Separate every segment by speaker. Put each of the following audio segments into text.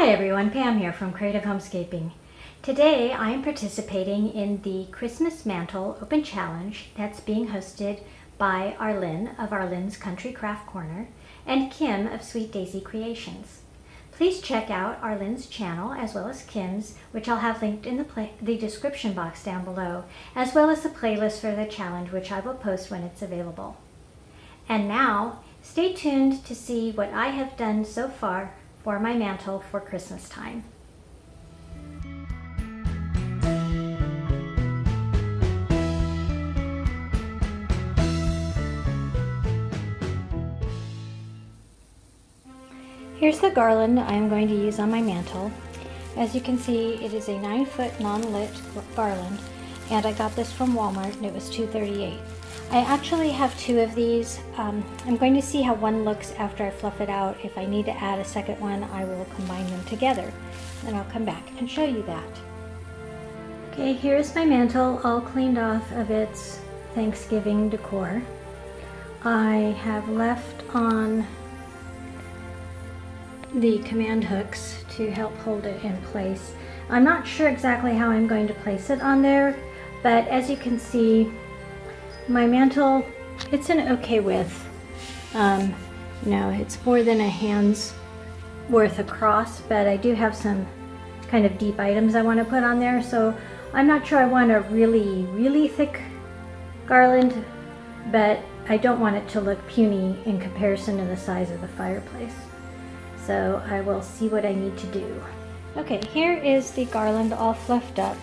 Speaker 1: Hi everyone, Pam here from Creative Homescaping. Today I am participating in the Christmas Mantle Open Challenge that's being hosted by Arlynn of Arlynn's Country Craft Corner and Kim of Sweet Daisy Creations. Please check out Arlynn's channel as well as Kim's, which I'll have linked in the description box down below, as well as the playlist for the challenge, which I will post when it's available. And now, stay tuned to see what I have done so far for my mantle for Christmas time. Here's the garland I am going to use on my mantle. As you can see, it is a 9-foot non-lit garland, and I got this from Walmart and it was $2.38. I actually have two of these. I'm going to see how one looks after I fluff it out. If I need to add a second one, I will combine them together. And I'll come back and show you that. Okay, here's my mantle all cleaned off of its Thanksgiving decor. I have left on the command hooks to help hold it in place. I'm not sure exactly how I'm going to place it on there, but as you can see, my mantle, it's an okay width. It's more than a hand's worth across, but I do have some kind of deep items I want to put on there, so I'm not sure I want a really, really thick garland, but I don't want it to look puny in comparison to the size of the fireplace. So I will see what I need to do. Okay, here is the garland all fluffed up.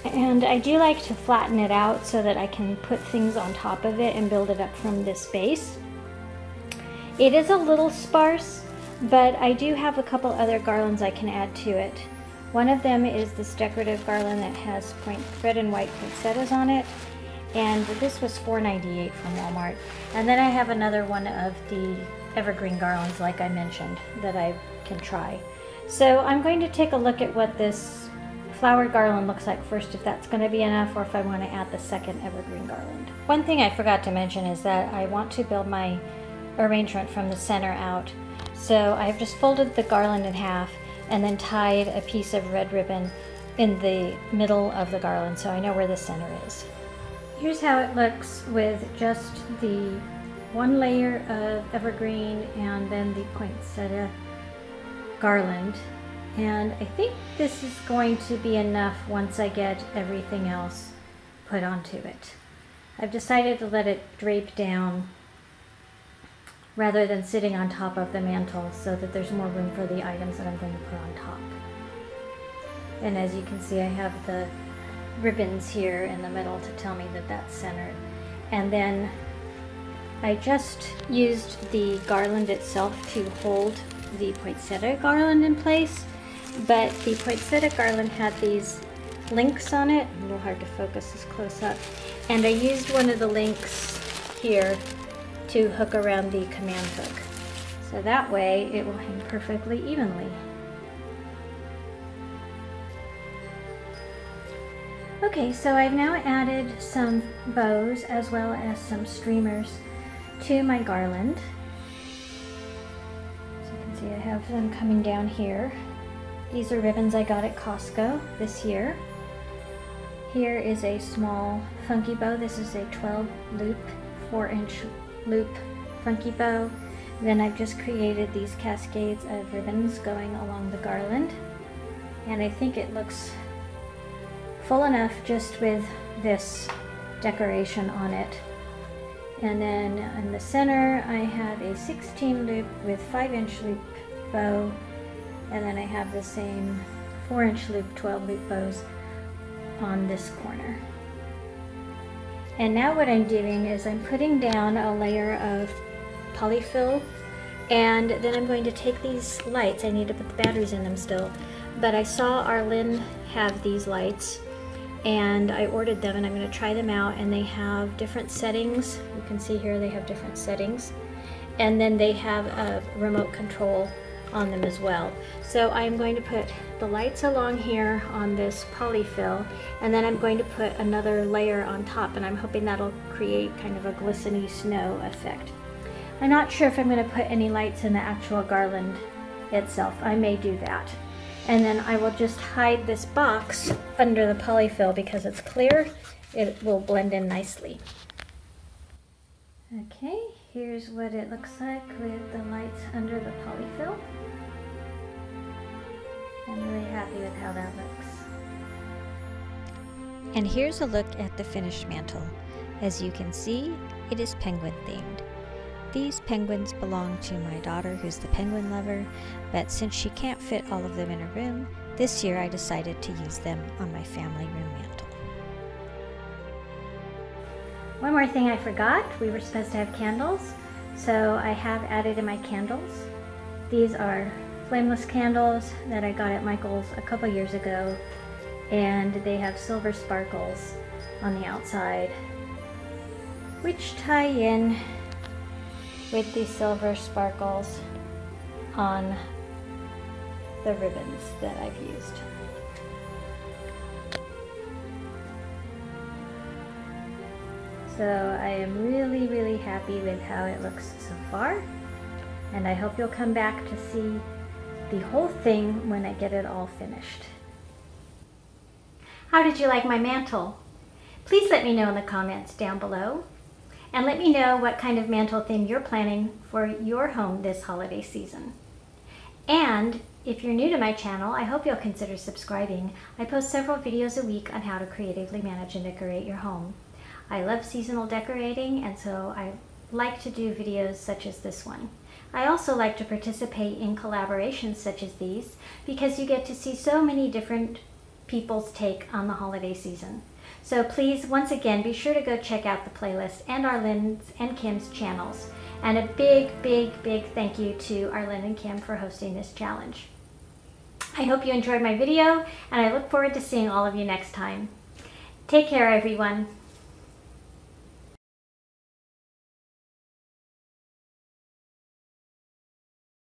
Speaker 1: And I do like to flatten it out so that I can put things on top of it and build it up from this base. It is a little sparse, but I do have a couple other garlands I can add to it. One of them is this decorative garland that has red and white poinsettias on it, and this was $4.98 from Walmart. And then I have another one of the evergreen garlands, like I mentioned, that I can try. So I'm going to take a look at what this flowered garland looks like first, if that's going to be enough, or if I want to add the second evergreen garland. One thing I forgot to mention is that I want to build my arrangement from the center out. So I've just folded the garland in half and then tied a piece of red ribbon in the middle of the garland so I know where the center is. Here's how it looks with just the one layer of evergreen and then the poinsettia garland. And I think this is going to be enough once I get everything else put onto it. I've decided to let it drape down rather than sitting on top of the mantle so that there's more room for the items that I'm going to put on top. And as you can see, I have the ribbons here in the middle to tell me that that's centered. And then I just used the garland itself to hold the poinsettia garland in place. But the poinsettia garland had these links on it. A little hard to focus this close up. And I used one of the links here to hook around the command hook. So that way it will hang perfectly evenly. Okay, so I've now added some bows as well as some streamers to my garland. So you can see I have them coming down here. These are ribbons I got at Costco this year. Here is a small funky bow. This is a 12 loop, 4-inch loop funky bow. Then I've just created these cascades of ribbons going along the garland. And I think it looks full enough just with this decoration on it. And then in the center I have a 16 loop with 5-inch loop bow. And then I have the same 4-inch loop, 12 loop bows on this corner. And now what I'm doing is I'm putting down a layer of polyfill, and then I'm going to take these lights. I need to put the batteries in them still, but I saw Arlynn have these lights and I ordered them, and I'm going to try them out, and they have different settings. You can see here they have different settings, and then they have a remote control on them as well. So I'm going to put the lights along here on this polyfill, and then I'm going to put another layer on top, and I'm hoping that'll create kind of a glistening snow effect. I'm not sure if I'm going to put any lights in the actual garland itself. I may do that. And then I will just hide this box under the polyfill because it's clear. It will blend in nicely. Okay, here's what it looks like with the lights under the polyfill. I'm really happy with how that looks.
Speaker 2: And here's a look at the finished mantle. As you can see, it is penguin themed. These penguins belong to my daughter, who's the penguin lover, but since she can't fit all of them in her room, this year I decided to use them on my family room mantle.
Speaker 1: One more thing I forgot, we were supposed to have candles, so I have added in my candles. These are flameless candles that I got at Michael's a couple years ago, and they have silver sparkles on the outside, which tie in with the silver sparkles on the ribbons that I've used. So I am really, really happy with how it looks so far, and I hope you'll come back to see the whole thing when I get it all finished. How did you like my mantle? Please let me know in the comments down below, and let me know what kind of mantle theme you're planning for your home this holiday season. And if you're new to my channel, I hope you'll consider subscribing. I post several videos a week on how to creatively manage and decorate your home. I love seasonal decorating, and so I like to do videos such as this one. I also like to participate in collaborations such as these because you get to see so many different people's take on the holiday season. So please, once again, be sure to go check out the playlist and Arlynn's and Kim's channels. And a big, big, big thank you to Arlynn and Kim for hosting this challenge. I hope you enjoyed my video, and I look forward to seeing all of you next time. Take care, everyone.